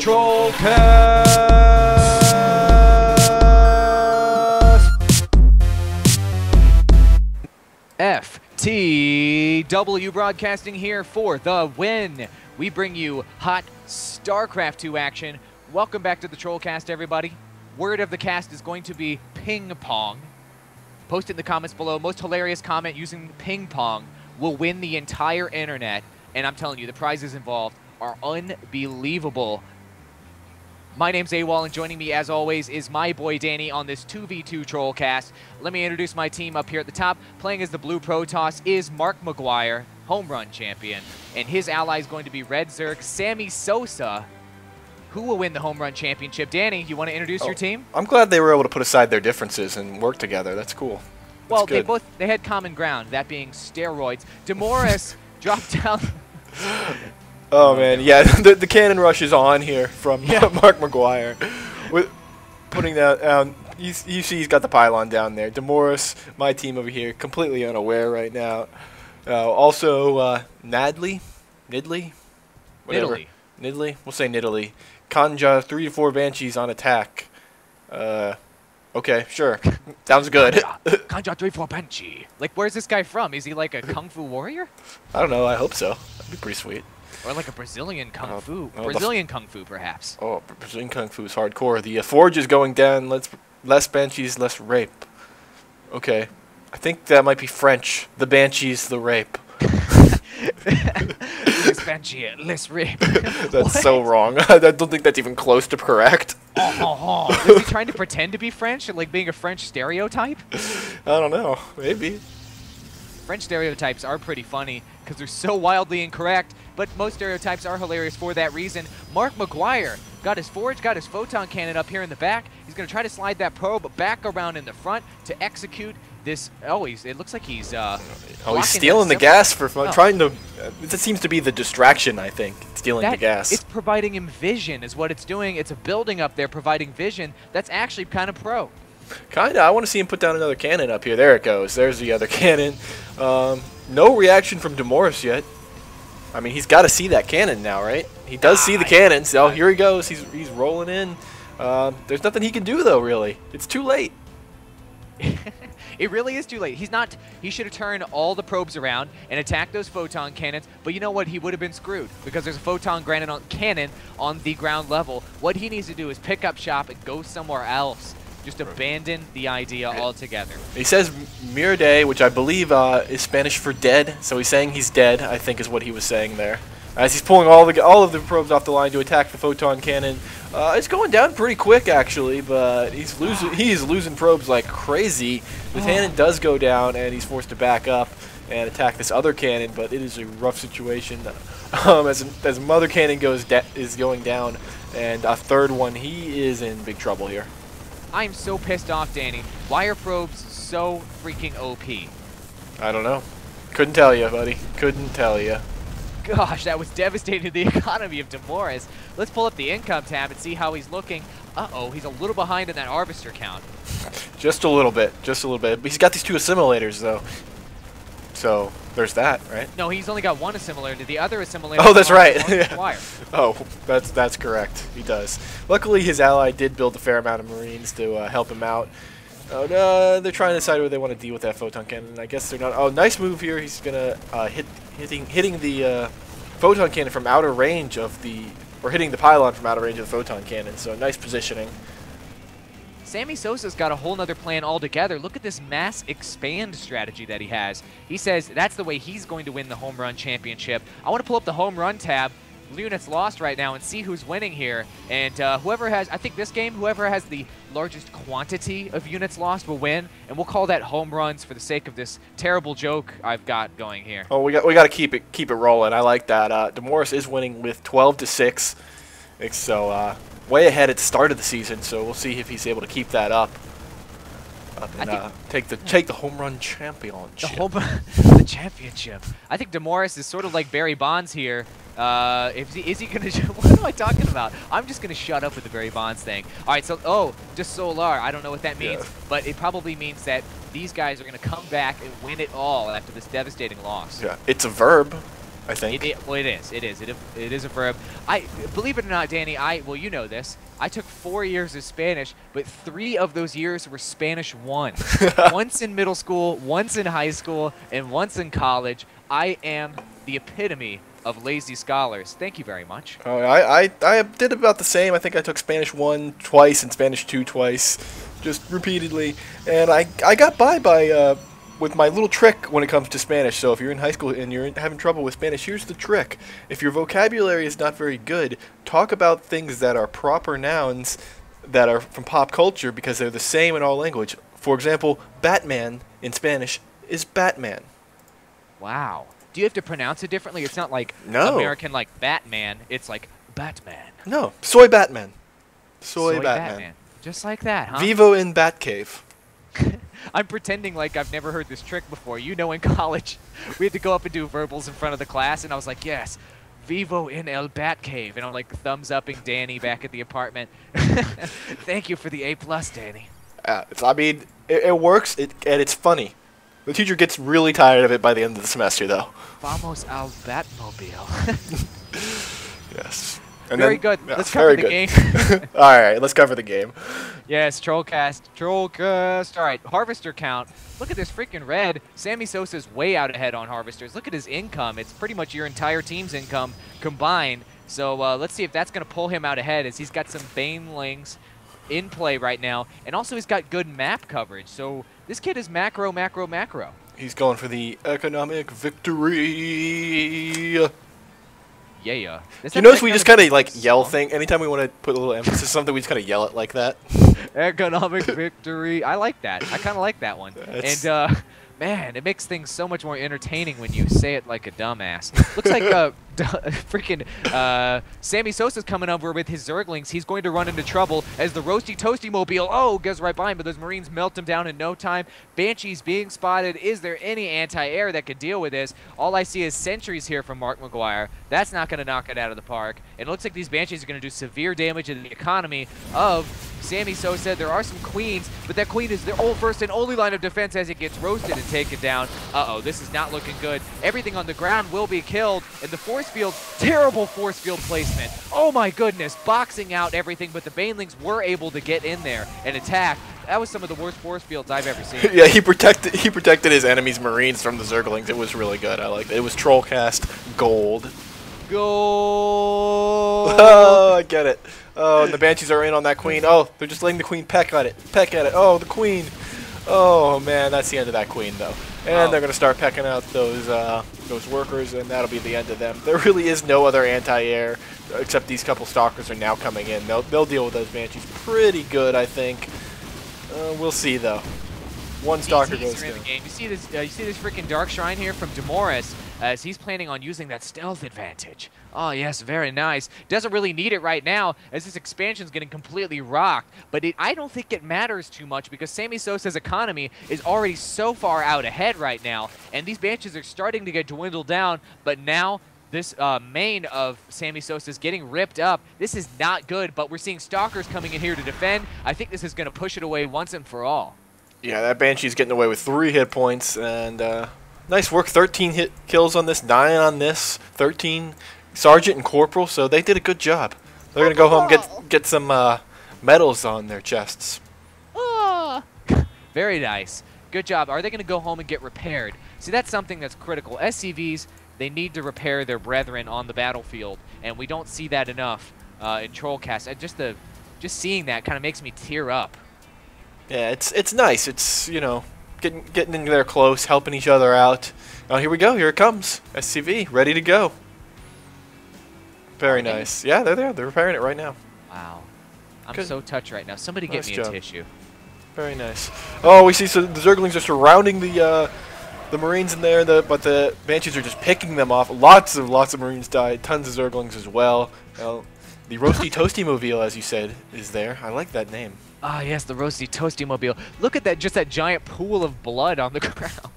Trollcast! FTW Broadcasting here for the win. We bring you hot Starcraft 2 action. Welcome back to the Trollcast, everybody. Word of the cast is going to be ping pong. Post it in the comments below. Most hilarious comment using ping pong will win the entire internet. And I'm telling you, the prizes involved are unbelievable. My name's AWOL, and joining me, as always, is my boy Danny on this 2v2 Trollcast. Let me introduce my team up here at the top. Playing as the Blue Protoss is Mark McGuire, home run champion. And his ally is going to be Red Zerk, Sammy Sosa, who will win the home run championship. Danny, you want to introduce your team? I'm glad they were able to put aside their differences and work together. That's cool. Well, they had common ground, that being steroids. Demoris dropped down. Oh man, yeah, the cannon rush is on here from Mark McGuire. With putting that down, you see he's got the pylon down there. Demoris, my team over here, completely unaware right now. Also, Nidley, whatever. Nidley, we'll say Nidley. Kanja, 3 to 4 Banshees on attack. Okay, sure. Sounds good. Kanja 3-4 Banshee. Like, where's this guy from? Is he like a kung fu warrior? I don't know. I hope so. That'd be pretty sweet. Or like a Brazilian kung fu. Brazilian kung fu, perhaps. Oh, Brazilian kung fu is hardcore. The Forge is going down. Less Banshees, less rape. Okay. I think that might be French. The Banshees, the rape. Less Banshee, less rape. That's so wrong. I don't think that's even close to correct. Is he trying to pretend to be French? Like being a French stereotype? I don't know. Maybe. French stereotypes are pretty funny because they're so wildly incorrect, but most stereotypes are hilarious for that reason. Mark McGuire got his Forge, got his photon cannon up here in the back. He's going to try to slide that probe back around in the front to execute this. Oh, it looks like he's he's stealing the gas for fun. Trying to. That seems to be the distraction, I think. Stealing the gas. It's providing him vision, is what it's doing. It's a building up there providing vision. That's actually kind of pro. Kinda. I want to see him put down another cannon up here. There it goes. There's the other cannon. No reaction from Demoris yet. I mean, he's got to see that cannon now, right? He does see the cannon. So here he goes. He's rolling in. There's nothing he can do though, really. It's too late. It really is too late. He should have turned all the probes around and attacked those photon cannons, but you know what? He would have been screwed because there's a photon cannon on the ground level. What he needs to do is pick up shop and go somewhere else. Just abandon the idea altogether. He says Mirade, which I believe is Spanish for dead, so he's saying he's dead, I think is what he was saying there. As he's pulling all of the probes off the line to attack the photon cannon. It's going down pretty quick, actually, but he's losing probes like crazy. The cannon does go down, and he's forced to back up and attack this other cannon, but it is a rough situation. As Mother Cannon is going down, and a third one, he is in big trouble here. I'm so pissed off, Danny. Why are probes so freaking OP? I don't know. Couldn't tell you, buddy. Couldn't tell you. Gosh, that was devastating to the economy of Demoris. Let's pull up the income tab and see how he's looking. Uh-oh, he's a little behind in that harvester count. Just a little bit. Just a little bit. But he's got these 2 assimilators, though. So there's that, right? No, he's only got 1 assimilator. The other assimilator. Oh, that's right. Oh, that's correct. He does. Luckily, his ally did build a fair amount of Marines to help him out. They're trying to decide whether they want to deal with that photon cannon. I guess they're not. Oh, nice move here. He's gonna hitting the photon cannon from outer range of or hitting the pylon from outer range of the photon cannon. So nice positioning. Sammy Sosa's got a whole nother plan altogether. Look at this mass expand strategy that he has. He says that's the way he's going to win the home run championship. I want to pull up the home run tab, units lost right now, and see who's winning here. And whoever has, I think this game, whoever has the largest quantity of units lost will win. And we'll call that home runs for the sake of this terrible joke I've got going here. Oh, we got to keep it rolling. I like that. Demoris is winning with 12-6. So way ahead at the start of the season, so we'll see if he's able to keep that up and take the home run championship. The championship. I think Demoris is sort of like Barry Bonds here. Is he gonna? What am I talking about? I'm just gonna shut up with the Barry Bonds thing. All right, so just Solar. I don't know what that means, but it probably means that these guys are gonna come back and win it all after this devastating loss. Yeah, it's a verb. I think. Well, it is. It is. It is a verb. Believe it or not, Danny, well, you know this. I took 4 years of Spanish, but 3 of those years were Spanish 1. Once in middle school, once in high school, and once in college. I am the epitome of lazy scholars. Thank you very much. Oh, I did about the same. I think I took Spanish 1 twice and Spanish 2 twice, just repeatedly. And I got by with my little trick when it comes to Spanish. So if you're in high school and you're having trouble with Spanish, here's the trick. If your vocabulary is not very good, talk about things that are proper nouns that are from pop culture because they're the same in all language. For example, Batman in Spanish is Batman. Wow. Do you have to pronounce it differently? It's not like American like Batman. It's like Batman. No. Soy Batman. Soy Batman. Just like that, huh? Vivo in Batcave. I'm pretending like I've never heard this trick before. You know, in college, we had to go up and do verbals in front of the class, and I was like, yes, Vivo in El Batcave. And I'm like thumbs-upping Danny back at the apartment. Thank you for the A+, Danny. I mean, it works, and it's funny. The teacher gets really tired of it by the end of the semester, though. Vamos al Batmobile. Yes. And very good. Yeah, let's cover the game. All right, let's cover the game. Yes, Trollcast. Trollcast. All right, Harvester count. Look at this freaking red. Sammy Sosa's way out ahead on Harvesters. Look at his income. It's pretty much your entire team's income combined. So let's see if that's going to pull him out ahead, as he's got some Banelings in play right now. And also he's got good map coverage. So this kid is macro, macro, macro. He's going for the economic victory. Yeah. You notice we just kind of like yell thing anytime we want to put a little emphasis on something. We just kind of yell it like that. Economic victory. I like that. I kind of like that one. And man, it makes things so much more entertaining when you say it like a dumbass. Looks like freaking Sammy Sosa's coming over with his Zerglings. He's going to run into trouble as the Roasty Toasty Mobile, goes right by him, but those Marines melt him down in no time. Banshees being spotted. Is there any anti-air that could deal with this? All I see is sentries here from Mark McGuire. That's not going to knock it out of the park. It looks like these Banshees are going to do severe damage to the economy of Sammy Sosa. There are some queens, but that queen is their first and only line of defense as it gets roasted and taken down. This is not looking good. Everything on the ground will be killed, and the force field, terrible force field placement. Oh my goodness, boxing out everything, but the Banelings were able to get in there and attack. That was some of the worst force fields I've ever seen. Yeah, he protected his enemy's Marines from the Zerglings. It was really good. I liked it. It was Trollcast gold. Gold. Oh, I get it. Oh, and the Banshees are in on that queen. Oh, they're just letting the queen peck at it. Oh, the queen. Oh, man, that's the end of that queen, though. And they're going to start pecking out those workers, and that'll be the end of them. There really is no other anti-air, except these couple Stalkers are now coming in. They'll deal with those Banshees pretty good, I think. We'll see, though. One Stalker goes down. You see this freaking Dark Shrine here from Demoris, as he's planning on using that stealth advantage. Oh, yes, very nice. Doesn't really need it right now, as this expansion's getting completely rocked. But I don't think it matters too much, because Sammy Sosa's economy is already so far out ahead right now, and these Banshees are starting to get dwindled down. But now this main of Sammy Sosa is getting ripped up. This is not good, but we're seeing Stalkers coming in here to defend. I think this is going to push it away once and for all. Yeah, that Banshee's getting away with 3 hit points, and nice work. 13 hit kills on this, 9 on this, 13 Sergeant and Corporal, so they did a good job. They're going to go home and get some medals on their chests. Very nice. Good job. Are they going to go home and get repaired? See, that's something that's critical. SCVs, they need to repair their brethren on the battlefield, and we don't see that enough in Trollcast. And just seeing that kind of makes me tear up. Yeah, it's nice. It's, you know, getting in there close, helping each other out. Oh, here we go. Here it comes. SCV, ready to go. Very nice. Yeah, they're there. They're repairing it right now. Wow. I'm so touched right now. Somebody get me a tissue. Very nice. Oh, we see the Zerglings are surrounding the Marines in there, but the Banshees are just picking them off. Lots of Marines died. Tons of Zerglings as well. The Roasty Toasty Mobile, as you said, is there. I like that name. Ah, yes, the Roasty Toasty Mobile. Look at that, just that giant pool of blood on the ground.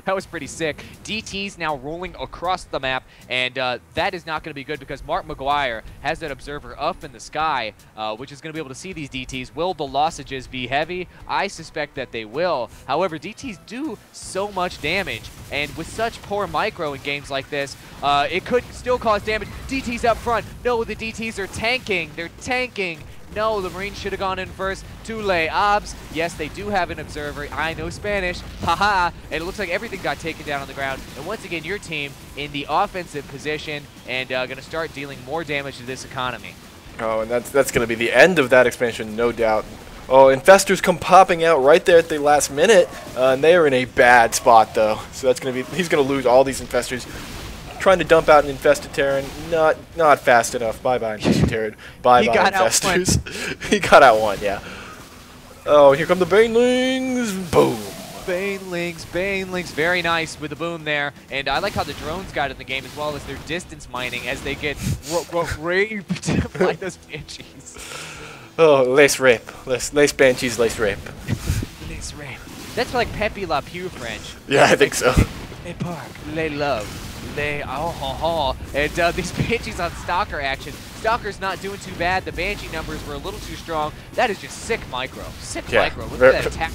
That was pretty sick. DT's now rolling across the map, and that is not going to be good because Mark McGuire has that observer up in the sky, which is going to be able to see these DTs. Will the lossages be heavy? I suspect that they will. However, DTs do so much damage, and with such poor micro in games like this, it could still cause damage. DT's up front. No, the DTs are tanking. They're tanking. No, the Marines should have gone in first. Too late. Obs. Yes, they do have an observer. I know Spanish. Haha. And it looks like everything got taken down on the ground. And once again, your team in the offensive position and going to start dealing more damage to this economy. Oh, and that's going to be the end of that expansion, no doubt. Oh, Infestors come popping out right there at the last minute, and they are in a bad spot, though. So that's going to be, he's going to lose all these Infestors. Trying to dump out an infested Terran, not fast enough. Bye-bye, infested Terran. Bye-bye, Infestors. He got out one, yeah. Oh, here come the Banelings. Boom. Banelings, very nice with the boom there. And I like how the drones got in the game as well as their distance mining as they get raped by those Banshees. Oh, les rip. Les Banshees, les rip. Les rip. That's like Pepe Le Pew French. Yeah, I think so. Les park, les love. And these Banshees on Stalker action. Stalker's not doing too bad. The Banshee numbers were a little too strong. That is just sick micro. Sick micro. Look at that attack.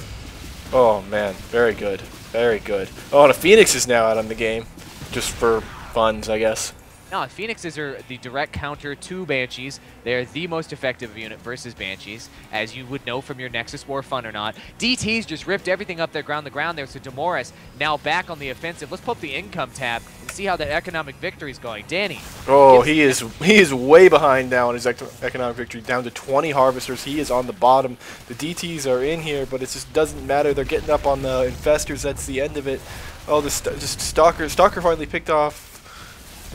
Oh, man. Very good. Very good. Oh, and a Phoenix is now out on the game. Just for funds, I guess. No, Phoenixes are the direct counter to Banshees. They're the most effective unit versus Banshees, as you would know from your Nexus War Fun or not. DT's just ripped everything up there, ground the ground there, so Demoris now back on the offensive. Let's pull up the income tab and see how that economic victory is going. Danny. Oh, he is way behind now on his economic victory, down to 20 Harvesters. He is on the bottom. The DTs are in here, but it just doesn't matter. They're getting up on the Infestors. That's the end of it. Oh, just Stalker finally picked off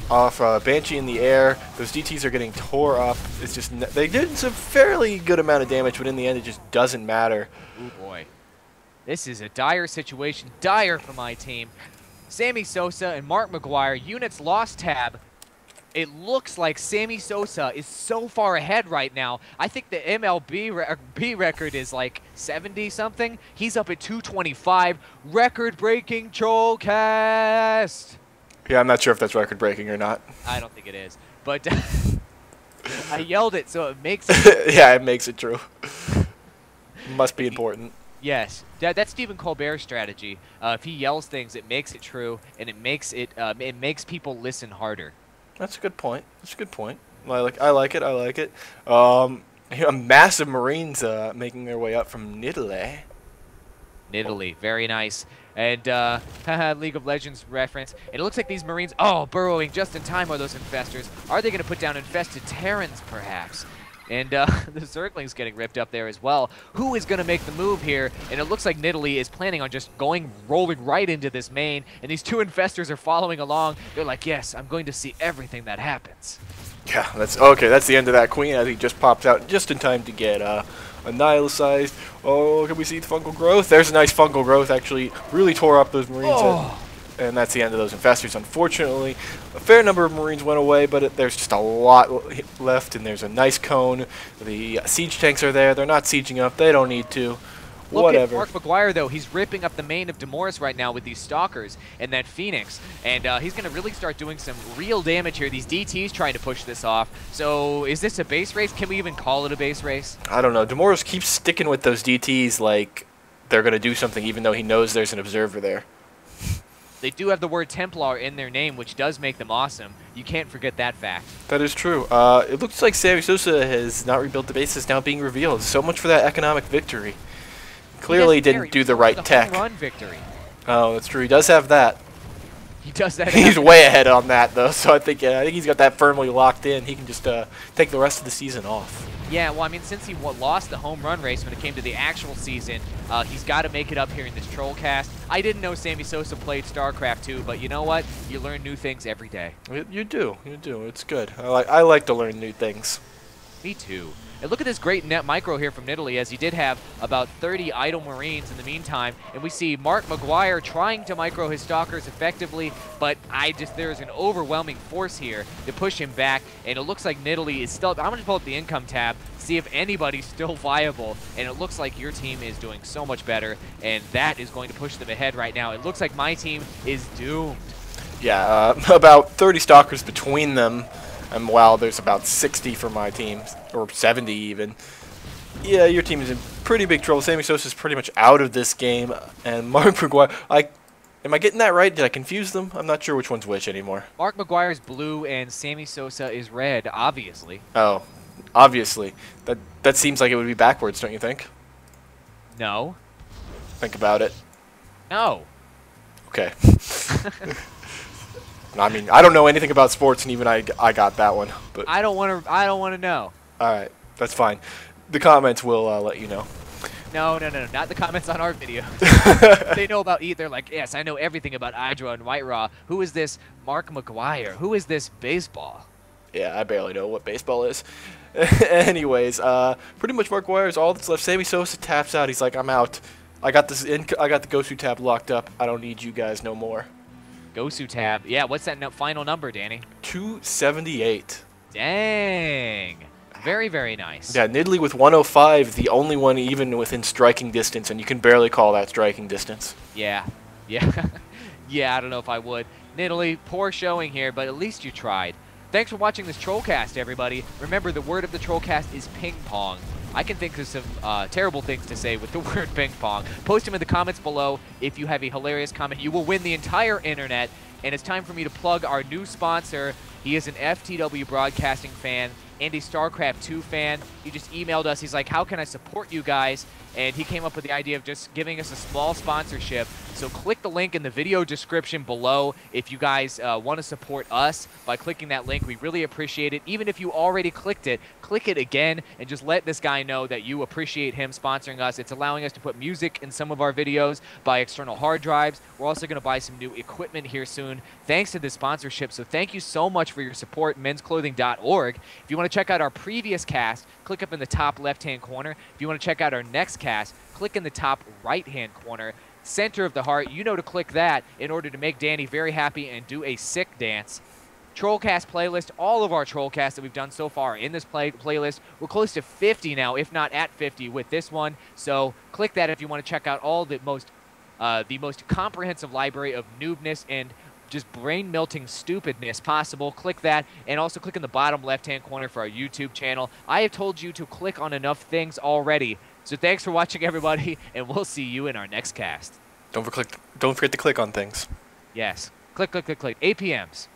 Banshee in the air. Those DTs are getting tore up. It's just they did some fairly good amount of damage, but in the end, it just doesn't matter. Oh boy, this is a dire situation. Dire for my team. Sammy Sosa and Mark McGuire. Units lost tab. It looks like Sammy Sosa is so far ahead right now. I think the MLB record is like 70-something. He's up at 225. Record-breaking Trollcast. Yeah, I'm not sure if that's record-breaking or not. I don't think it is, but I yelled it, so it makes it. Yeah, it makes it true. Must be important. Yes, that's Stephen Colbert's strategy. If he yells things, it makes it true, and it makes people listen harder. That's a good point. That's a good point. I like it. I like it. A massive Marines making their way up from Nidalee. Nidalee, very nice. And League of Legends reference. And it looks like these Marines, burrowing just in time are those Infestors. Are they going to put down infested Terrans, perhaps? And the Zergling's getting ripped up there as well. Who is going to make the move here? And it looks like Nidalee is planning on just rolling right into this main. And these two Infestors are following along. They're like, yes, I'm going to see everything that happens. Yeah, that's okay. That's the end of that Queen. I think just pops out just in time to get annihilicized. Oh, can we see the fungal growth? There's a nice fungal growth. Actually, really tore up those Marines. And that's the end of those Infestors. Unfortunately, a fair number of Marines went away, but there's just a lot left, and there's a nice cone. The siege tanks are there. They're not sieging up. They don't need to. Whatever. Look at Mark McGuire, though. He's ripping up the main of Demoris right now with these Stalkers and that Phoenix. And he's going to really start doing some real damage here. These DTs trying to push this off. So is this a base race? Can we even call it a base race? I don't know. Demoris keeps sticking with those DTs like they're going to do something, even though he knows there's an observer there. They do have the word Templar in their name, which does make them awesome. You can't forget that fact. That is true. It looks like Sammy Sosa has not rebuilt the base. It's now being revealed. So much for that economic victory. Clearly didn't do the right tech. Home run victory. Oh, that's true. He does have that. He does that. He's way ahead on that, though. So I think he's got that firmly locked in. He can just take the rest of the season off. Yeah, well, I mean, since he lost the home run race when it came to the actual season, he's got to make it up here in this Trollcast. I didn't know Sammy Sosa played Starcraft too, but you know what? You learn new things every day. You do. You do. It's good. I like to learn new things. Me too. And look at this great net micro here from Nidalee, as he did have about 30 idle Marines in the meantime. And we see Mark McGuire trying to micro his Stalkers effectively, but there's an overwhelming force here to push him back. And it looks like Nidalee is still, I'm going to pull up the income tab, see if anybody's still viable. And it looks like your team is doing so much better, and that is going to push them ahead right now. It looks like my team is doomed. Yeah, about 30 Stalkers between them. And wow, there's about 60 for my team, or 70 even. Yeah, your team is in pretty big trouble. Sammy Sosa is pretty much out of this game, and Mark McGuire. Am I getting that right? Did I confuse them? I'm not sure which one's which anymore. Mark McGuire is blue and Sammy Sosa is red, obviously. Oh, obviously. That seems like it would be backwards, don't you think? No. Think about it. No. Okay. I mean, I don't know anything about sports, and even I got that one. But I don't want to know. All right, that's fine. The comments will let you know. No, not the comments on our video. They know about they're like, yes, I know everything about Hydra and White Raw. Who is this Mark McGuire? Who is this baseball? Yeah, I barely know what baseball is. Anyways, pretty much Mark McGuire is all that's left. Sammy Sosa taps out. He's like, I'm out. I got the Gosu tab locked up. I don't need you guys no more. Gosu tab. Yeah, what's that final number, Danny? 278. Dang. Very, very nice. Yeah, Nidalee with 105, the only one even within striking distance, and you can barely call that striking distance. Yeah. Yeah. Yeah, I don't know if I would. Nidalee, poor showing here, but at least you tried. Thanks for watching this Trollcast, everybody. Remember, the word of the Trollcast is ping pong. I can think of some terrible things to say with the word ping pong. Post them in the comments below. If you have a hilarious comment, you will win the entire internet. And it's time for me to plug our new sponsor. He is an FTW Broadcasting fan and a Starcraft 2 fan. He just emailed us. He's like, how can I support you guys? And he came up with the idea of just giving us a small sponsorship. So click the link in the video description below if you guys want to support us by clicking that link. We really appreciate it. Even if you already clicked it, click it again and just let this guy know that you appreciate him sponsoring us. It's allowing us to put music in some of our videos, buy external hard drives. We're also going to buy some new equipment here soon thanks to this sponsorship. So thank you so much for your support, mensclothing.org. If you want to check out our previous cast, click up in the top left-hand corner. If you want to check out our next cast, click in the top right-hand corner. Center of the heart, you know to click that in order to make Danny very happy and do a sick dance. Trollcast playlist, all of our Trollcasts that we've done so far in this playlist. We're close to 50 now, if not at 50 with this one. So click that if you want to check out all the most comprehensive library of noobness and just brain-melting stupidness possible. Click that, and also click in the bottom left-hand corner for our YouTube channel. I have told you to click on enough things already. So thanks for watching, everybody, and we'll see you in our next cast. Don't forget to click on things. Yes. Click. APMs.